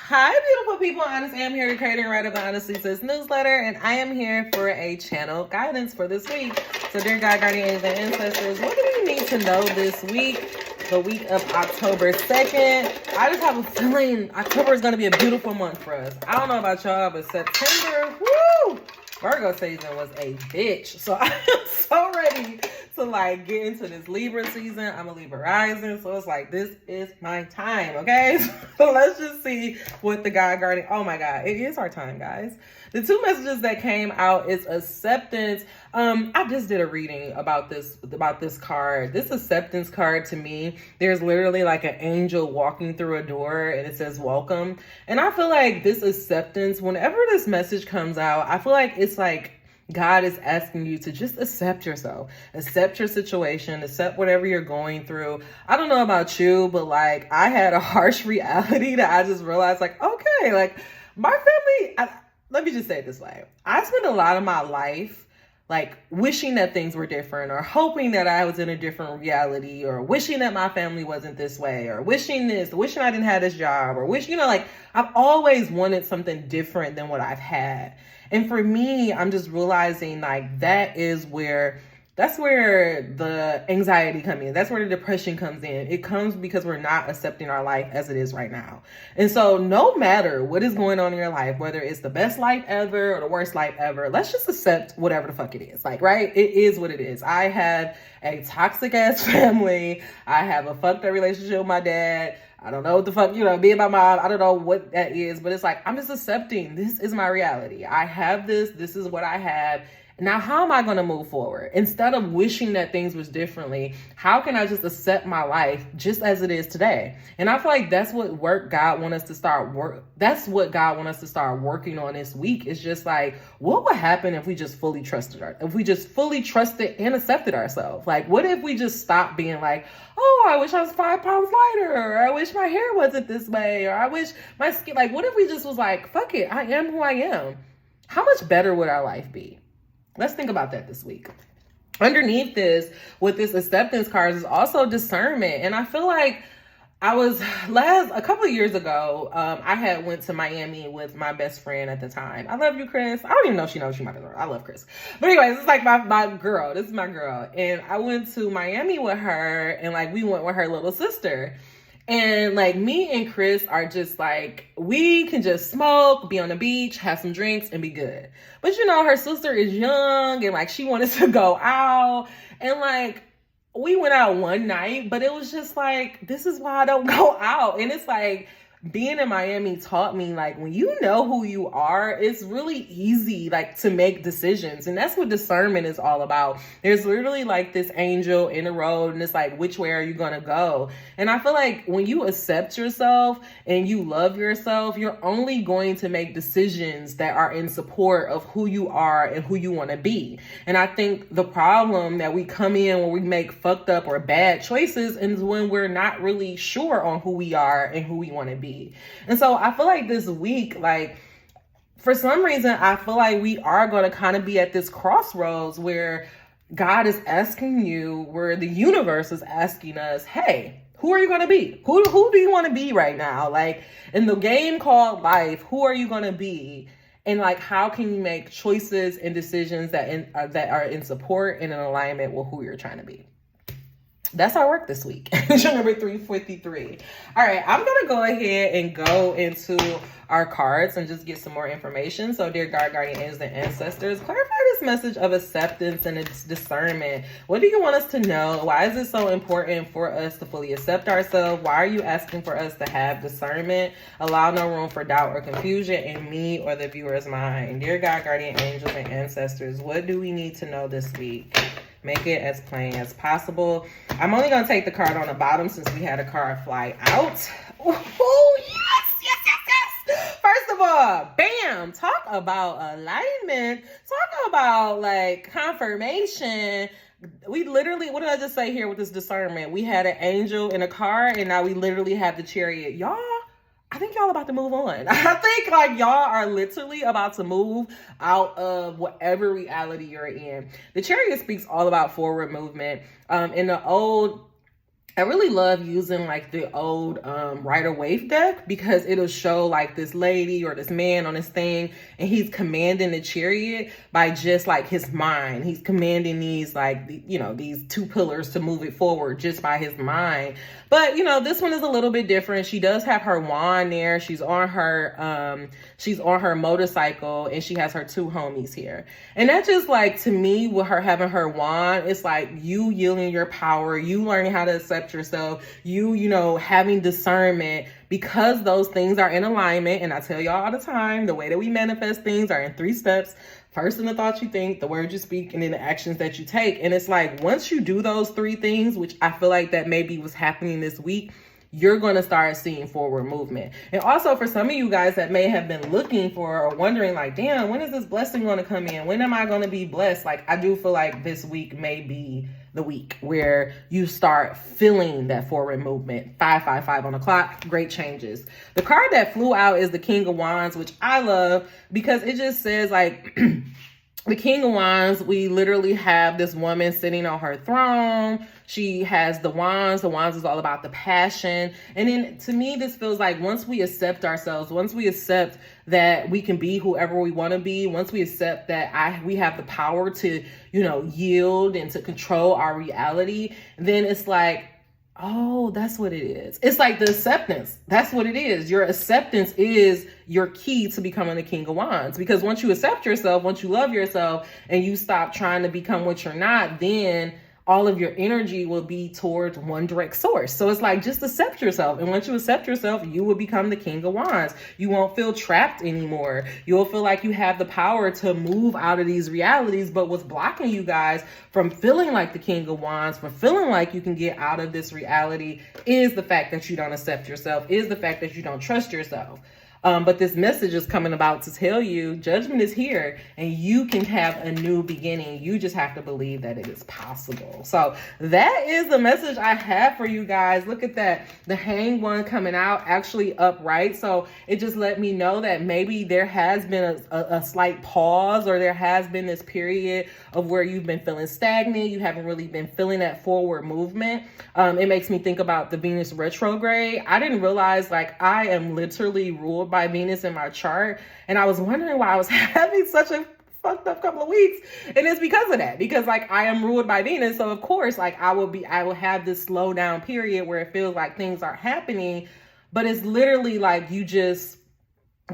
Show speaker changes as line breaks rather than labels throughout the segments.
Hi, beautiful people. Honestly, I'm here to create and write about Honestly Sis newsletter, and I am here for a channel guidance for this week. So, dear God, guardians, and ancestors, what do we need to know this week, the week of October 2nd? I just have a feeling October is going to be a beautiful month for us. I don't know about y'all, but September, woo! Virgo season was a bitch. So I am so ready to get into this Libra season. I'm a Libra rising. So it's this is my time. Okay. So let's just see what the God guardian. Oh my God. It is our time, guys. The two messages that came out is acceptance. I just did a reading about this card. This acceptance card, to me, there's literally an angel walking through a door and it says welcome. And I feel like this acceptance, whenever this message comes out, I feel like it's God is asking you to just accept yourself, accept your situation, accept whatever you're going through. I don't know about you, but I had a harsh reality that I just realized okay, my family, let me just say it this way. I spent a lot of my life wishing that things were different, or hoping that I was in a different reality, or wishing that my family wasn't this way, or wishing I didn't have this job, or I've always wanted something different than what I've had. And for me, I'm just realizing that's where the anxiety comes in. That's where the depression comes in. It comes because we're not accepting our life as it is right now. And so no matter what is going on in your life, whether it's the best life ever or the worst life ever, let's just accept whatever the fuck it is. Right? It is what it is. I had a toxic ass family. I have a fucked up relationship with my dad. I don't know what the fuck, being my mom, I don't know what that is, but it's I'm just accepting this is my reality. I have this is what I have. Now, how am I going to move forward? Instead of wishing that things was differently, how can I just accept my life just as it is today? And I feel like that's what God wants us to start working on this week. It's just what would happen if we just fully trusted and accepted ourselves? What if we just stopped being oh, I wish I was 5 pounds lighter, or I wish my hair wasn't this way, or I wish my skin, what if we just was fuck it, I am who I am? How much better would our life be? Let's think about that this week. Underneath this, with this acceptance cards, is also discernment. And I feel like a couple of years ago, I had went to Miami with my best friend at the time. I love you, Chris. I don't even know if she knows she might have known. I love Chris. But anyways, it's my girl. This is my girl. And I went to Miami with her, and we went with her little sister. And me and Chris are just we can just smoke, be on the beach, have some drinks, and be good. But her sister is young, and she wanted to go out. And we went out one night, but it was just this is why I don't go out. And it's being in Miami taught me when you know who you are, it's really easy to make decisions. And that's what discernment is all about. There's literally this angel in the road, and it's which way are you gonna go? And I feel when you accept yourself and you love yourself, you're only going to make decisions that are in support of who you are and who you want to be. And I think the problem that we come in when we make fucked up or bad choices is when we're not really sure on who we are and who we want to be. And so I feel this week, for some reason, I feel we are going to kind of be at this crossroads where God is asking you, where the universe is asking us, hey, who are you going to be? Who do you want to be right now? In the game called life, who are you going to be? And how can you make choices and decisions that are in support and in alignment with who you're trying to be? That's our work this week. Show number 353. All right, I'm going to go ahead and go into our cards and just get some more information. So, dear God, guardian angels, and ancestors, clarify this message of acceptance and its discernment. What do you want us to know? Why is it so important for us to fully accept ourselves? Why are you asking for us to have discernment? Allow no room for doubt or confusion in me or the viewer's mind. Dear God, guardian angels, and ancestors, what do we need to know this week? Make it as plain as possible. I'm only going to take the card on the bottom since we had a card fly out. Oh, yes. First of all, bam, talk about alignment. Talk about confirmation. We literally, what did I just say here with this discernment? We had an angel in a car, and now we literally have the chariot. Y'all, I think y'all about to move on. I think y'all are literally about to move out of whatever reality you're in. The chariot speaks all about forward movement. In the old I really love using like the old Rider-Waite deck, because it'll show like this lady or this man on this thing, and he's commanding the chariot by just like his mind. He's commanding these like, you know, these two pillars to move it forward just by his mind. But, you know, this one is a little bit different. She does have her wand there. She's on her motorcycle, and she has her two homies here. And that just like, to me, with her having her wand, it's like you yielding your power, you learning how to accept yourself, you know, having discernment, because those things are in alignment. And I tell y'all all the time, the way that we manifest things are in 3 steps. First, in the thoughts you think, the words you speak, and then the actions that you take. And it's like, once you do those 3 things, which I feel like that maybe was happening this week, you're going to start seeing forward movement. And also for some of you guys that may have been looking for or wondering like, damn, when is this blessing going to come in? When am I going to be blessed? Like, I do feel like this week may be the week where you start feeling that forward movement. 555 on the clock, great changes. The card that flew out is the King of Wands, which I love because it just says like, the King of Wands, we literally have this woman sitting on her throne. She has the wands. The wands is all about the passion. And then to me, this feels like once we accept ourselves, once we accept that we can be whoever we want to be, once we accept that we have the power to, you know, yield and to control our reality, then it's like, oh, that's what it is. It's like the acceptance. That's what it is. Your acceptance is your key to becoming the King of Wands. Because once you accept yourself, once you love yourself, and you stop trying to become what you're not, then all of your energy will be towards one direct source. So it's like, just accept yourself. And once you accept yourself, you will become the King of Wands. You won't feel trapped anymore. You'll feel like you have the power to move out of these realities. But what's blocking you guys from feeling like the King of Wands, from feeling like you can get out of this reality, is the fact that you don't accept yourself, is the fact that you don't trust yourself. But this message is coming about to tell you judgment is here and you can have a new beginning. You just have to believe that it is possible. So that is the message I have for you guys. Look at that. The Hanged One coming out actually upright. So it just let me know that maybe there has been a slight pause, or there has been this period of where you've been feeling stagnant. You haven't really been feeling that forward movement. It makes me think about the Venus retrograde. I didn't realize like I am literally ruled by Venus in my chart, and I was wondering why I was having such a fucked up couple of weeks, and it's because of that, because like I am ruled by Venus. So of course, like I will have this slow down period where it feels like things aren't happening, but it's literally like you just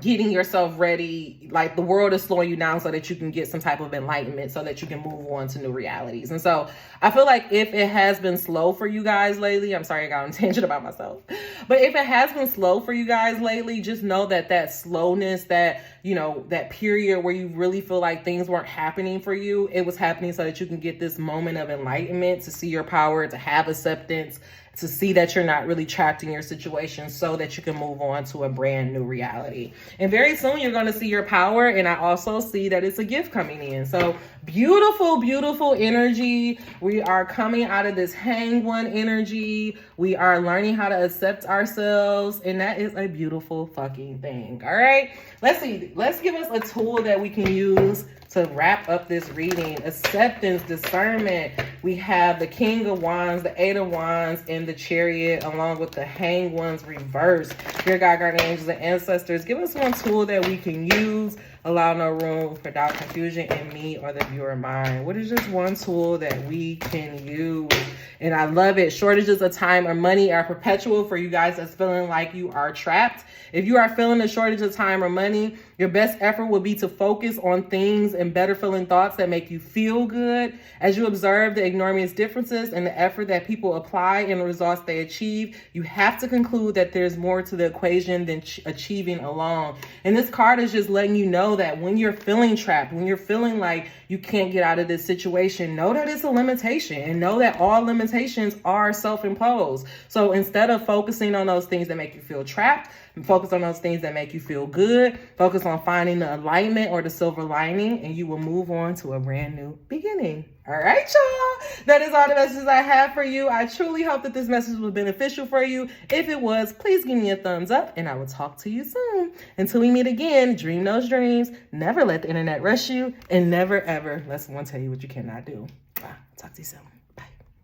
getting yourself ready, like the world is slowing you down so that you can get some type of enlightenment, so that you can move on to new realities. And so I feel like if it has been slow for you guys lately, I'm sorry I got on a tangent about myself, but if it has been slow for you guys lately, just know that that slowness, that, you know, that period where you really feel like things weren't happening for you, it was happening so that you can get this moment of enlightenment, to see your power, to have acceptance, to see that you're not really trapped in your situation, so that you can move on to a brand new reality. And very soon you're going to see your power. And I also see that it's a gift coming in. So beautiful, beautiful energy. We are coming out of this Hanged One energy. We are learning how to accept ourselves. And that is a beautiful fucking thing. All right. Let's see. Let's give us a tool that we can use to wrap up this reading. Acceptance, discernment. We have the King of Wands, the 8 of Wands, and the Chariot, along with the Hanged Ones reversed. Dear God, guardian angels, and ancestors, give us one tool that we can use. Allow no room for doubt, confusion in me or the viewer mind. What is just one tool that we can use? And I love it. Shortages of time or money are perpetual for you guys that's feeling like you are trapped. If you are feeling a shortage of time or money, your best effort will be to focus on things and better feeling thoughts that make you feel good. As you observe the enormous differences and the effort that people apply and the results they achieve, you have to conclude that there's more to the equation than achieving alone. And this card is just letting you know that when you're feeling trapped, when you're feeling like you can't get out of this situation, know that it's a limitation, and know that all limitations are self-imposed. So instead of focusing on those things that make you feel trapped, focus on those things that make you feel good. Focus on finding the alignment or the silver lining, and you will move on to a brand new beginning. All right, y'all. That is all the messages I have for you. I truly hope that this message was beneficial for you. If it was, please give me a thumbs up, and I will talk to you soon. Until we meet again, dream those dreams. Never let the internet rush you, and never, ever let someone tell you what you cannot do. Talk to you soon.